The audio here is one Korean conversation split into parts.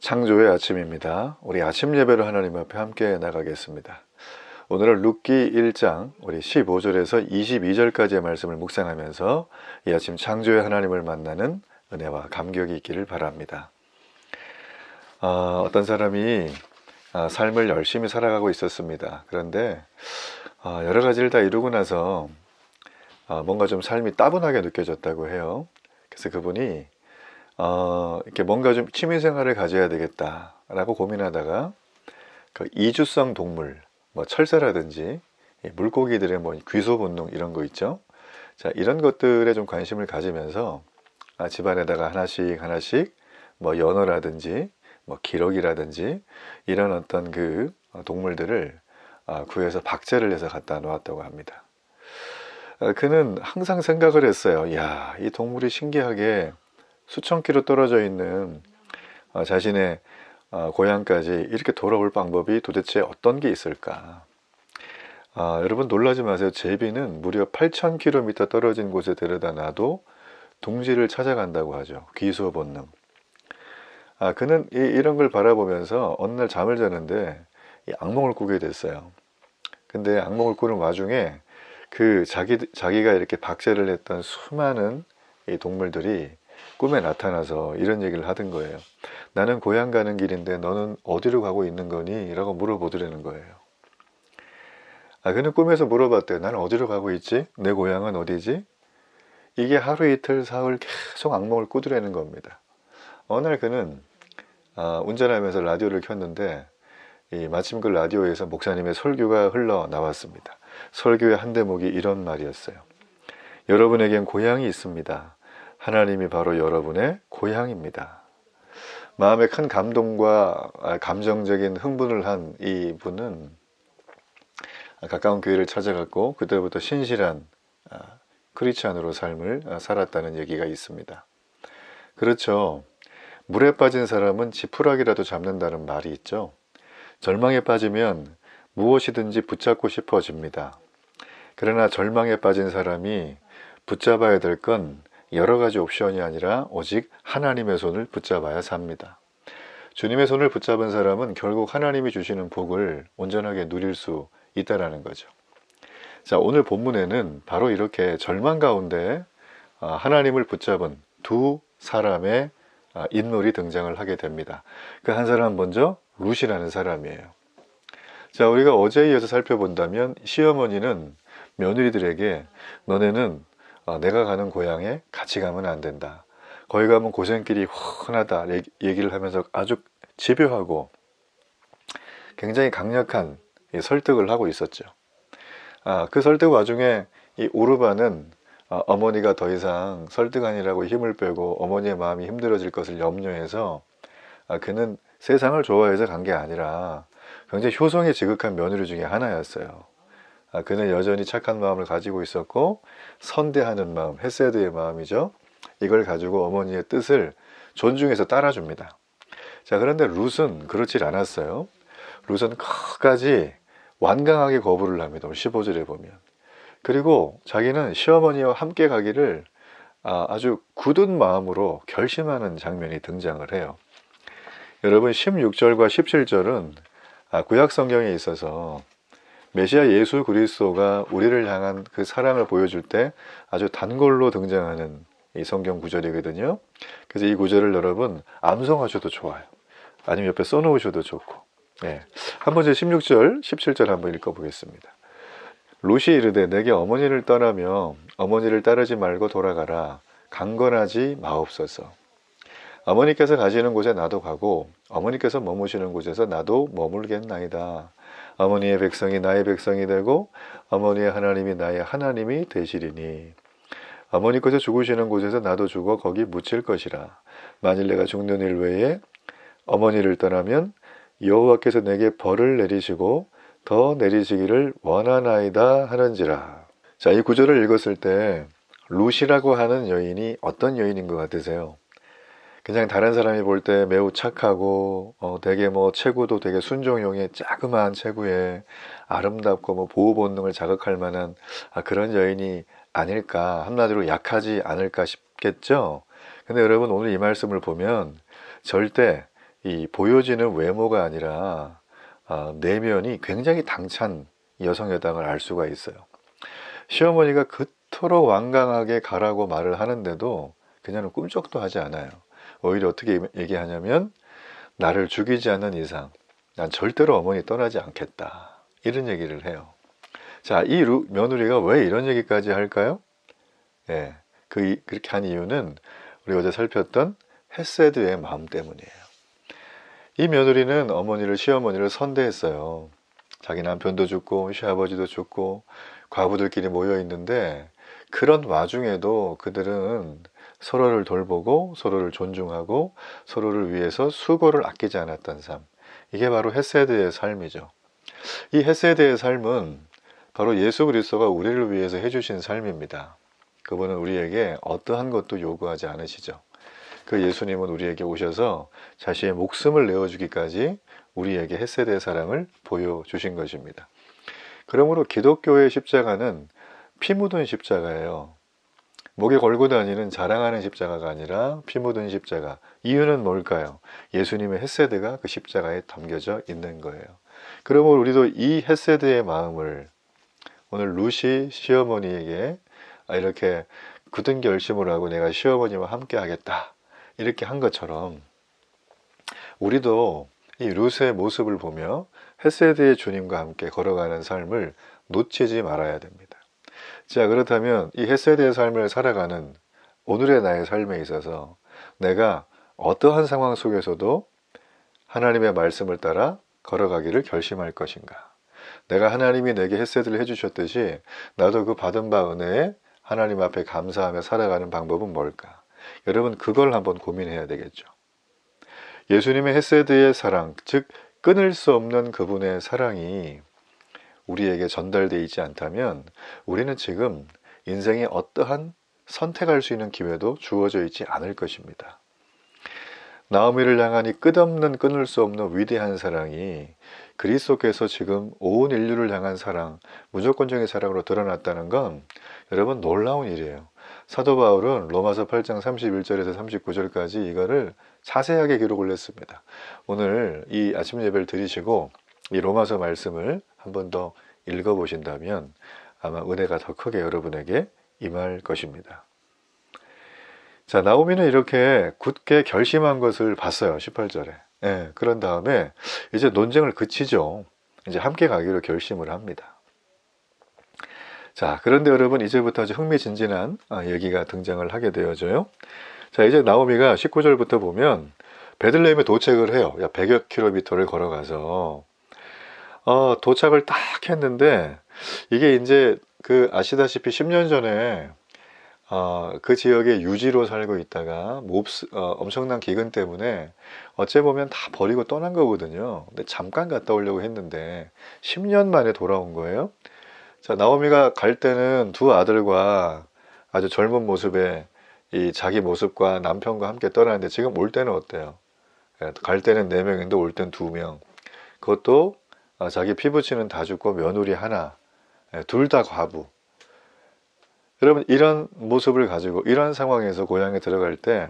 창조의 아침입니다. 우리 아침 예배로 하나님 앞에 함께 나가겠습니다. 오늘은 룻기 1장 우리 15절에서 22절까지의 말씀을 묵상하면서 이 아침 창조의 하나님을 만나는 은혜와 감격이 있기를 바랍니다. 어떤 사람이 삶을 열심히 살아가고 있었습니다. 그런데 여러 가지를 다 이루고 나서 뭔가 좀 삶이 따분하게 느껴졌다고 해요. 그래서 그분이 이렇게 뭔가 좀 취미생활을 가져야 되겠다라고 고민하다가 그 이주성 동물, 뭐 철새라든지 물고기들의 뭐 귀소 본능 이런 거 있죠. 자, 이런 것들에 좀 관심을 가지면서 집안에다가 하나씩 뭐 연어라든지 뭐 기러기라든지 이런 어떤 그 동물들을 구해서 박제를 해서 갖다 놓았다고 합니다. 그는 항상 생각을 했어요. 야, 이 동물이 신기하게 수천 킬로 떨어져 있는 자신의 고향까지 이렇게 돌아올 방법이 도대체 어떤 게 있을까? 여러분 놀라지 마세요. 제비는 무려 8,000km 떨어진 곳에 데려다 놔도 둥지를 찾아간다고 하죠. 귀소 본능. 그는 이런 걸 바라보면서 어느 날 잠을 자는데 이 악몽을 꾸게 됐어요. 근데 악몽을 꾸는 와중에 그 자기가 이렇게 박제를 했던 수많은 이 동물들이 꿈에 나타나서 이런 얘기를 하던 거예요. 나는 고향 가는 길인데 너는 어디로 가고 있는 거니? 라고 물어보더라는 거예요. 그는 꿈에서 물어봤대요. 나는 어디로 가고 있지? 내 고향은 어디지? 이게 하루 이틀 사흘 계속 악몽을 꾸더라는 겁니다. 어느 날 그는 운전하면서 라디오를 켰는데 마침 그 라디오에서 목사님의 설교가 흘러나왔습니다. 설교의 한 대목이 이런 말이었어요. 여러분에겐 고향이 있습니다. 하나님이 바로 여러분의 고향입니다. 마음에 큰 감동과 감정적인 흥분을 한 이분은 가까운 교회를 찾아갔고 그때부터 신실한 크리스찬으로 삶을 살았다는 얘기가 있습니다. 그렇죠. 물에 빠진 사람은 지푸라기라도 잡는다는 말이 있죠. 절망에 빠지면 무엇이든지 붙잡고 싶어집니다. 그러나 절망에 빠진 사람이 붙잡아야 될 건 여러 가지 옵션이 아니라 오직 하나님의 손을 붙잡아야 삽니다. 주님의 손을 붙잡은 사람은 결국 하나님이 주시는 복을 온전하게 누릴 수 있다라는 거죠. 자, 오늘 본문에는 바로 이렇게 절망 가운데 하나님을 붙잡은 두 사람의 인물이 등장을 하게 됩니다. 그 한 사람 먼저 룻이라는 사람이에요. 자, 우리가 어제에 이어서 살펴본다면 시어머니는 며느리들에게 너네는 내가 가는 고향에 같이 가면 안 된다. 거기 가면 고생길이 훤하다 얘기를 하면서 아주 집요하고 굉장히 강력한 설득을 하고 있었죠. 그 설득 와중에 이 오르반은 어머니가 더 이상 설득하느라고 힘을 빼고 어머니의 마음이 힘들어질 것을 염려해서 그는 세상을 좋아해서 간 게 아니라 굉장히 효성에 지극한 며느리 중에 하나였어요. 그는 여전히 착한 마음을 가지고 있었고 선대하는 마음, 헤세드의 마음이죠. 이걸 가지고 어머니의 뜻을 존중해서 따라줍니다. 자, 그런데 룻은 그렇지 않았어요. 룻은 끝까지 완강하게 거부를 합니다. 15절에 보면. 그리고 자기는 시어머니와 함께 가기를 아주 굳은 마음으로 결심하는 장면이 등장을 해요. 여러분 16절과 17절은 구약 성경에 있어서 메시아 예수 그리스도가 우리를 향한 그 사랑을 보여줄 때 아주 단골로 등장하는 이 성경 구절이거든요. 그래서 이 구절을 여러분 암송하셔도 좋아요. 아니면 옆에 써놓으셔도 좋고. 한번 제 16절, 17절 한번 읽어보겠습니다. 룻이 이르되 내게 어머니를 떠나며 어머니를 따르지 말고 돌아가라. 강건하지 마옵소서. 어머니께서 가시는 곳에 나도 가고 어머니께서 머무시는 곳에서 나도 머물겠나이다. 어머니의 백성이 나의 백성이 되고 어머니의 하나님이 나의 하나님이 되시리니 어머니께서 죽으시는 곳에서 나도 죽어 거기 묻힐 것이라. 만일 내가 죽는 일 외에 어머니를 떠나면 여호와께서 내게 벌을 내리시고 더 내리시기를 원하나이다 하는지라. 자, 이 구절을 읽었을 때 룻이라고 하는 여인이 어떤 여인인 것 같으세요? 그냥 다른 사람이 볼 때 매우 착하고 되게 뭐 체구도 되게 순종형의 자그마한 체구에 아름답고 뭐 보호 본능을 자극할 만한 그런 여인이 아닐까, 한마디로 약하지 않을까 싶겠죠. 근데 여러분 오늘 이 말씀을 보면 절대 이 보여지는 외모가 아니라 내면이 굉장히 당찬 여성이었다는 걸 알 수가 있어요. 시어머니가 그토록 완강하게 가라고 말을 하는데도 그녀는 꿈쩍도 하지 않아요. 오히려 어떻게 얘기하냐면 나를 죽이지 않는 이상 난 절대로 어머니 떠나지 않겠다, 이런 얘기를 해요. 자, 이 며느리가 왜 이런 얘기까지 할까요? 예, 그렇게 한 이유는 우리 어제 살폈던 헤세드의 마음 때문이에요. 이 며느리는 시어머니를 선대했어요. 자기 남편도 죽고 시아버지도 죽고 과부들끼리 모여 있는데 그런 와중에도 그들은 서로를 돌보고 서로를 존중하고 서로를 위해서 수고를 아끼지 않았던 삶, 이게 바로 헤세드의 삶이죠. 이 헤세드의 삶은 바로 예수 그리스도가 우리를 위해서 해주신 삶입니다. 그분은 우리에게 어떠한 것도 요구하지 않으시죠. 그 예수님은 우리에게 오셔서 자신의 목숨을 내어주기까지 우리에게 헤세드의 사랑을 보여주신 것입니다. 그러므로 기독교의 십자가는 피 묻은 십자가예요. 목에 걸고 다니는 자랑하는 십자가가 아니라 피 묻은 십자가. 이유는 뭘까요? 예수님의 헤세드가 그 십자가에 담겨져 있는 거예요. 그러므로 우리도 이 헤세드의 마음을 오늘 루시 시어머니에게 이렇게 굳은 결심을 하고 내가 시어머니와 함께 하겠다, 이렇게 한 것처럼 우리도 이 루스의 모습을 보며 헤세드의 주님과 함께 걸어가는 삶을 놓치지 말아야 됩니다. 자, 그렇다면 이 헤세드의 삶을 살아가는 오늘의 나의 삶에 있어서 내가 어떠한 상황 속에서도 하나님의 말씀을 따라 걸어가기를 결심할 것인가? 내가 하나님이 내게 헤세드를 해주셨듯이 나도 그 받은 바 은혜에 하나님 앞에 감사하며 살아가는 방법은 뭘까? 여러분, 그걸 한번 고민해야 되겠죠. 예수님의 헤세드의 사랑, 즉 끊을 수 없는 그분의 사랑이 우리에게 전달되어 있지 않다면 우리는 지금 인생에 어떠한 선택할 수 있는 기회도 주어져 있지 않을 것입니다. 나오미를 향한 이 끝없는 끊을 수 없는 위대한 사랑이 그리스도께서 지금 온 인류를 향한 사랑, 무조건적인 사랑으로 드러났다는 건 여러분 놀라운 일이에요. 사도 바울은 로마서 8장 31절에서 39절까지 이거를 자세하게 기록을 했습니다. 오늘 이 아침 예배를 드리시고 이 로마서 말씀을 한 번 더 읽어보신다면 아마 은혜가 더 크게 여러분에게 임할 것입니다. 자, 나오미는 이렇게 굳게 결심한 것을 봤어요. 18절에. 예, 그런 다음에 이제 논쟁을 그치죠. 이제 함께 가기로 결심을 합니다. 자, 그런데 여러분 이제부터 아주 흥미진진한 얘기가 등장을 하게 되어져요. 자, 이제 나오미가 19절부터 보면 베들레헴에 도착을 해요. 100여 킬로미터를 걸어가서 도착을 딱 했는데 이게 이제 아시다시피 10년 전에 그 지역에 유지로 살고 있다가 엄청난 기근 때문에 어째 보면 다 버리고 떠난 거거든요. 근데 잠깐 갔다 오려고 했는데 10년 만에 돌아온 거예요. 자, 나오미가 갈 때는 두 아들과 아주 젊은 모습에 이 자기 모습과 남편과 함께 떠나는데 지금 올 때는 어때요? 갈 때는 4명인데 올 땐 2명. 그것도 자기 피부치는 다 죽고 며느리 하나, 둘 다 과부. 여러분, 이런 모습을 가지고 이런 상황에서 고향에 들어갈 때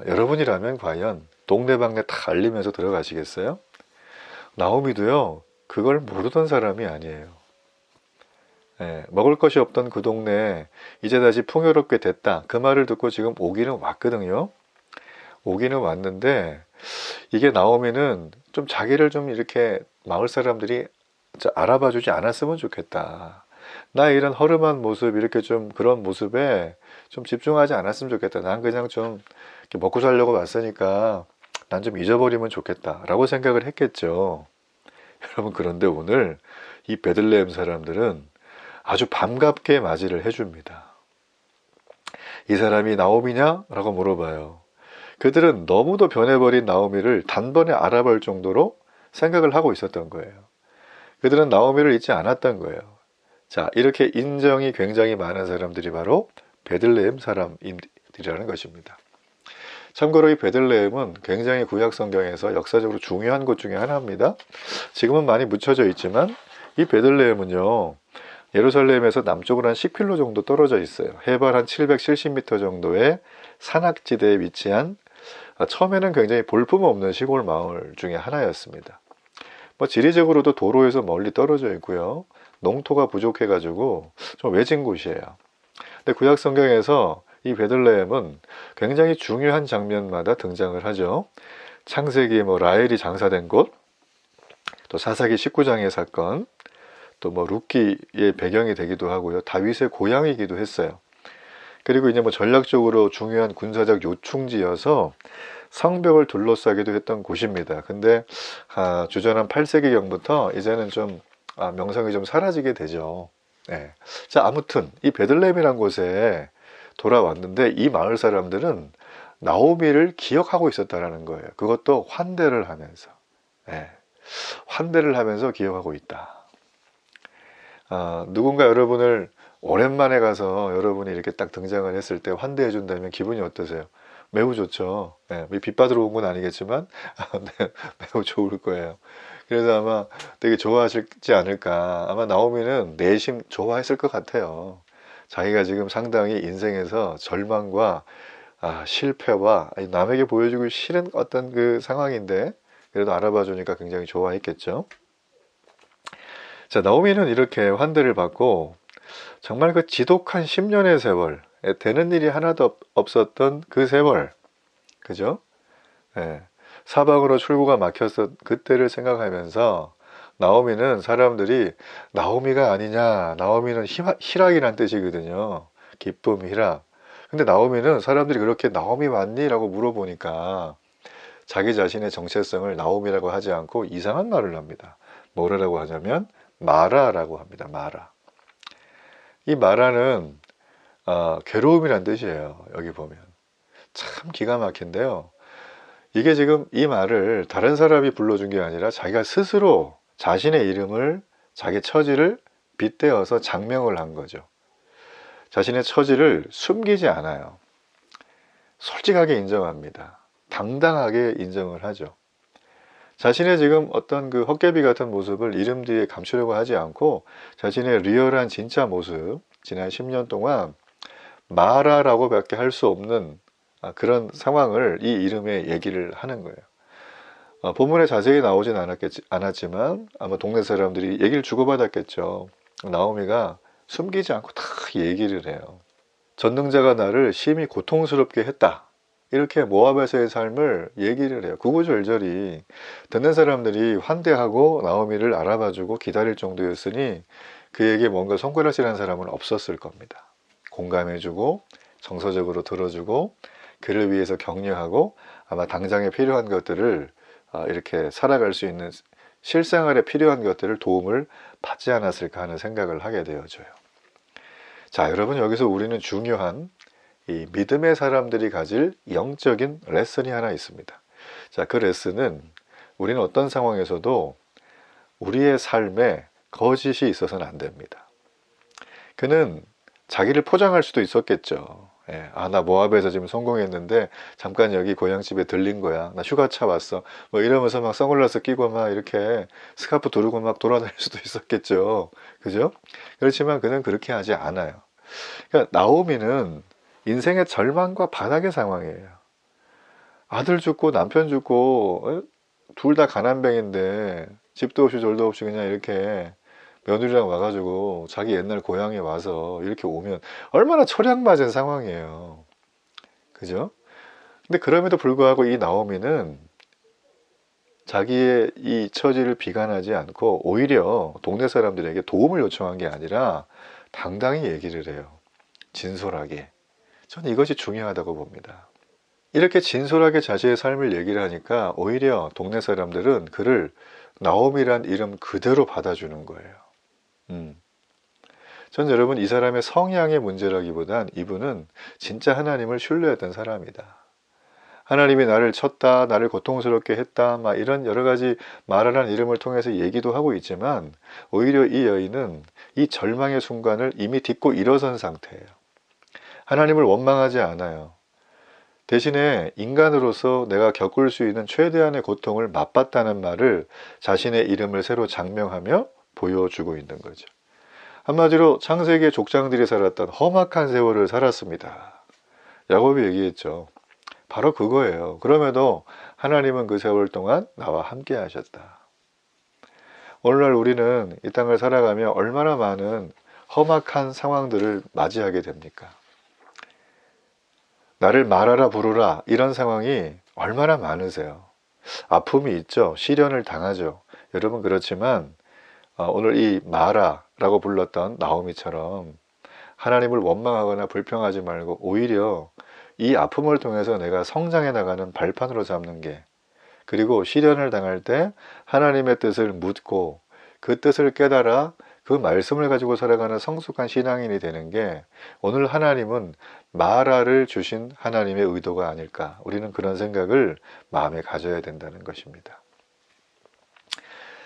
여러분이라면 과연 동네방네 다 알리면서 들어가시겠어요? 나오미도요, 그걸 모르던 사람이 아니에요. 먹을 것이 없던 그 동네에 이제 다시 풍요롭게 됐다, 그 말을 듣고 지금 오기는 왔거든요. 오기는 왔는데 이게 나오미는 좀 자기를 좀 이렇게 마을 사람들이 알아봐 주지 않았으면 좋겠다. 나 이런 허름한 모습, 이렇게 좀 그런 모습에 좀 집중하지 않았으면 좋겠다. 난 그냥 좀 먹고 살려고 왔으니까 난 좀 잊어버리면 좋겠다 라고 생각을 했겠죠. 여러분, 그런데 오늘 이 베들레헴 사람들은 아주 반갑게 맞이를 해줍니다. 이 사람이 나오미냐? 라고 물어봐요. 그들은 너무도 변해버린 나오미를 단번에 알아볼 정도로 생각을 하고 있었던 거예요. 그들은 나오미를 잊지 않았던 거예요. 자, 이렇게 인정이 굉장히 많은 사람들이 바로 베들레헴 사람들이라는 것입니다. 참고로 이 베들레헴은 굉장히 구약 성경에서 역사적으로 중요한 곳 중에 하나입니다. 지금은 많이 묻혀져 있지만 이 베들레헴은요, 예루살렘에서 남쪽으로 한 10km 정도 떨어져 있어요. 해발 한 770m 정도의 산악지대에 위치한 처음에는 굉장히 볼품없는 시골 마을 중에 하나였습니다. 뭐 지리적으로도 도로에서 멀리 떨어져 있고요. 농토가 부족해 가지고 좀 외진 곳이에요. 근데 구약 성경에서 이 베들레헴은 굉장히 중요한 장면마다 등장을 하죠. 창세기 라헬이 장사된 곳, 또 사사기 19장의 사건, 또 룻기의 배경이 되기도 하고요. 다윗의 고향이기도 했어요. 그리고 이제 전략적으로 중요한 군사적 요충지여서 성벽을 둘러싸기도 했던 곳입니다. 근데 주전 한 8세기경부터 이제는 좀 명성이 좀 사라지게 되죠. 네. 자, 아무튼 이 베들레헴이란 곳에 돌아왔는데 이 마을 사람들은 나오미를 기억하고 있었다라는 거예요. 그것도 환대를 하면서. 네. 환대를 하면서 기억하고 있다. 누군가 여러분을 오랜만에 가서 여러분이 이렇게 딱 등장을 했을 때 환대해 준다면 기분이 어떠세요? 매우 좋죠. 네, 빚 받으러 온 건 아니겠지만 네, 매우 좋을 거예요. 그래서 아마 되게 좋아하시지 않을까. 아마 나오미는 내심 좋아했을 것 같아요. 자기가 지금 상당히 인생에서 절망과 실패와 남에게 보여주기 싫은 어떤 그 상황인데 그래도 알아봐 주니까 굉장히 좋아했겠죠. 자, 나오미는 이렇게 환대를 받고 정말 그 지독한 10년의 세월, 되는 일이 하나도 없었던 그 세월, 그죠? 예, 사방으로 출구가 막혔던 그때를 생각하면서 나오미는 사람들이 나오미가 아니냐, 나오미는 희락이란 뜻이거든요. 기쁨, 희락. 근데 나오미는 사람들이 그렇게 나오미 맞니? 라고 물어보니까 자기 자신의 정체성을 나오미라고 하지 않고 이상한 말을 합니다. 뭐라고 하냐면 마라라고 합니다. 마라. 이 마라는 괴로움이란 뜻이에요. 여기 보면 참 기가 막힌데요. 이게 지금 이 말을 다른 사람이 불러준 게 아니라 자기가 스스로 자신의 이름을, 자기 처지를 빗대어서 장명을 한 거죠. 자신의 처지를 숨기지 않아요. 솔직하게 인정합니다. 당당하게 인정을 하죠. 자신의 지금 어떤 그 헛개비 같은 모습을 이름 뒤에 감추려고 하지 않고 자신의 리얼한 진짜 모습, 지난 10년 동안 마라라고 밖에 할 수 없는 그런 상황을 이 이름에 얘기를 하는 거예요. 본문에 자세히 나오진 않았지만 아마 동네 사람들이 얘기를 주고받았겠죠. 나오미가 숨기지 않고 다 얘기를 해요. 전능자가 나를 심히 고통스럽게 했다. 이렇게 모압에서의 삶을 얘기를 해요. 구구절절히 듣는 사람들이 환대하고 나오미를 알아봐주고 기다릴 정도였으니 그에게 뭔가 손가락질한 사람은 없었을 겁니다. 공감해주고 정서적으로 들어주고 그를 위해서 격려하고 아마 당장에 필요한 것들을 이렇게 살아갈 수 있는 실생활에 필요한 것들을 도움을 받지 않았을까 하는 생각을 하게 되어져요. 자, 여러분, 여기서 우리는 중요한 이 믿음의 사람들이 가질 영적인 레슨이 하나 있습니다. 자, 그 레슨은 우리는 어떤 상황에서도 우리의 삶에 거짓이 있어서는 안 됩니다. 그는 자기를 포장할 수도 있었겠죠. 나 모압에서 지금 성공했는데 잠깐 여기 고향집에 들린 거야. 나 휴가차 왔어. 이러면서 막 선글라스 끼고 막 이렇게 스카프 두르고 막 돌아다닐 수도 있었겠죠. 그죠? 그렇지만 그는 그렇게 하지 않아요. 그러니까 나오미는 인생의 절망과 바닥의 상황이에요. 아들 죽고 남편 죽고 둘 다 가난뱅인데 집도 없이 졸도 없이 그냥 이렇게 며느리랑 와가지고 자기 옛날 고향에 와서 이렇게 오면 얼마나 철양맞은 상황이에요. 그죠? 근데 그럼에도 불구하고 이 나오미는 자기의 이 처지를 비관하지 않고 오히려 동네 사람들에게 도움을 요청한 게 아니라 당당히 얘기를 해요. 진솔하게. 저는 이것이 중요하다고 봅니다. 이렇게 진솔하게 자신의 삶을 얘기를 하니까 오히려 동네 사람들은 그를 나오미란 이름 그대로 받아주는 거예요. 전 여러분 이 사람의 성향의 문제라기보단 이분은 진짜 하나님을 신뢰했던 사람이다. 하나님이 나를 쳤다, 나를 고통스럽게 했다, 막 이런 여러 가지 마라란 이름을 통해서 얘기도 하고 있지만 오히려 이 여인은 이 절망의 순간을 이미 딛고 일어선 상태예요. 하나님을 원망하지 않아요. 대신에 인간으로서 내가 겪을 수 있는 최대한의 고통을 맛봤다는 말을 자신의 이름을 새로 장명하며 보여주고 있는 거죠. 한마디로 창세기의 족장들이 살았던 험악한 세월을 살았습니다. 야곱이 얘기했죠. 바로 그거예요. 그럼에도 하나님은 그 세월 동안 나와 함께 하셨다. 오늘날 우리는 이 땅을 살아가며 얼마나 많은 험악한 상황들을 맞이하게 됩니까? 나를 말하라 부르라 이런 상황이 얼마나 많으세요? 아픔이 있죠. 시련을 당하죠. 여러분 그렇지만 오늘 이 마라라고 불렀던 나오미처럼 하나님을 원망하거나 불평하지 말고 오히려 이 아픔을 통해서 내가 성장해 나가는 발판으로 잡는 게, 그리고 시련을 당할 때 하나님의 뜻을 묻고 그 뜻을 깨달아 그 말씀을 가지고 살아가는 성숙한 신앙인이 되는 게 오늘 하나님은 마라를 주신 하나님의 의도가 아닐까, 우리는 그런 생각을 마음에 가져야 된다는 것입니다.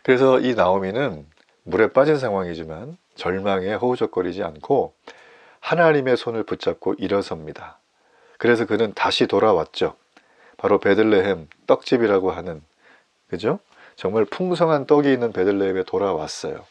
그래서 이 나오미는 물에 빠진 상황이지만 절망에 허우적거리지 않고 하나님의 손을 붙잡고 일어섭니다. 그래서 그는 다시 돌아왔죠. 바로 베들레헴 떡집이라고 하는, 그죠? 정말 풍성한 떡이 있는 베들레헴에 돌아왔어요.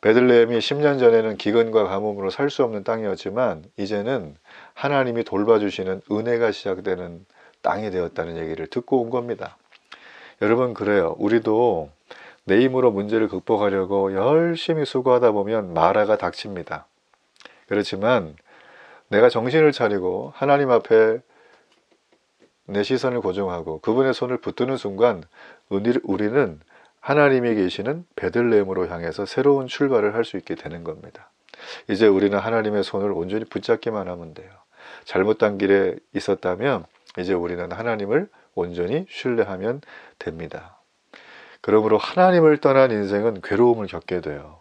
베들레헴이 10년 전에는 기근과 가뭄으로 살 수 없는 땅이었지만 이제는 하나님이 돌봐주시는 은혜가 시작되는 땅이 되었다는 얘기를 듣고 온 겁니다. 여러분 그래요. 우리도 내 힘으로 문제를 극복하려고 열심히 수고하다 보면 마라가 닥칩니다. 그렇지만 내가 정신을 차리고 하나님 앞에 내 시선을 고정하고 그분의 손을 붙드는 순간 우리는 하나님이 계시는 베들레헴으로 향해서 새로운 출발을 할 수 있게 되는 겁니다. 이제 우리는 하나님의 손을 온전히 붙잡기만 하면 돼요. 잘못된 길에 있었다면 이제 우리는 하나님을 온전히 신뢰하면 됩니다. 그러므로 하나님을 떠난 인생은 괴로움을 겪게 돼요.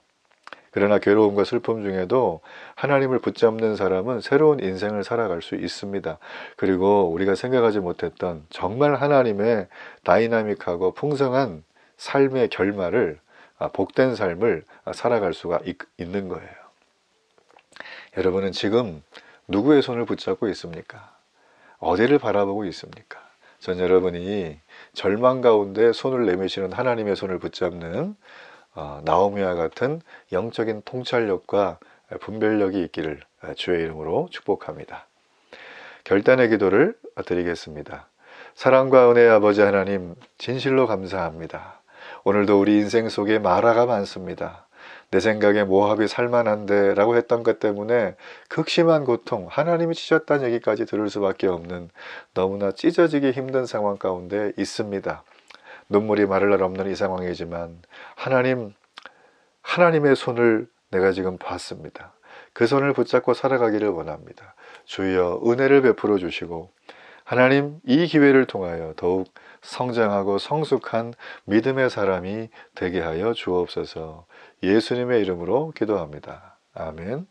그러나 괴로움과 슬픔 중에도 하나님을 붙잡는 사람은 새로운 인생을 살아갈 수 있습니다. 그리고 우리가 생각하지 못했던 정말 하나님의 다이나믹하고 풍성한 삶의 결말을, 복된 삶을 살아갈 수가 있는 거예요. 여러분은 지금 누구의 손을 붙잡고 있습니까? 어디를 바라보고 있습니까? 전 여러분이 절망 가운데 손을 내미시는 하나님의 손을 붙잡는 나오미와 같은 영적인 통찰력과 분별력이 있기를 주의 이름으로 축복합니다. 결단의 기도를 드리겠습니다. 사랑과 은혜의 아버지 하나님, 진실로 감사합니다. 오늘도 우리 인생 속에 마라가 많습니다. 내 생각에 모압이 살만한데 라고 했던 것 때문에 극심한 고통, 하나님이 찢었다는 얘기까지 들을 수밖에 없는 너무나 찢어지기 힘든 상황 가운데 있습니다. 눈물이 마를 날 없는 이 상황이지만 하나님의 손을 내가 지금 봤습니다. 그 손을 붙잡고 살아가기를 원합니다. 주여 은혜를 베풀어 주시고 하나님 이 기회를 통하여 더욱 성장하고 성숙한 믿음의 사람이 되게 하여 주옵소서. 예수님의 이름으로 기도합니다. 아멘.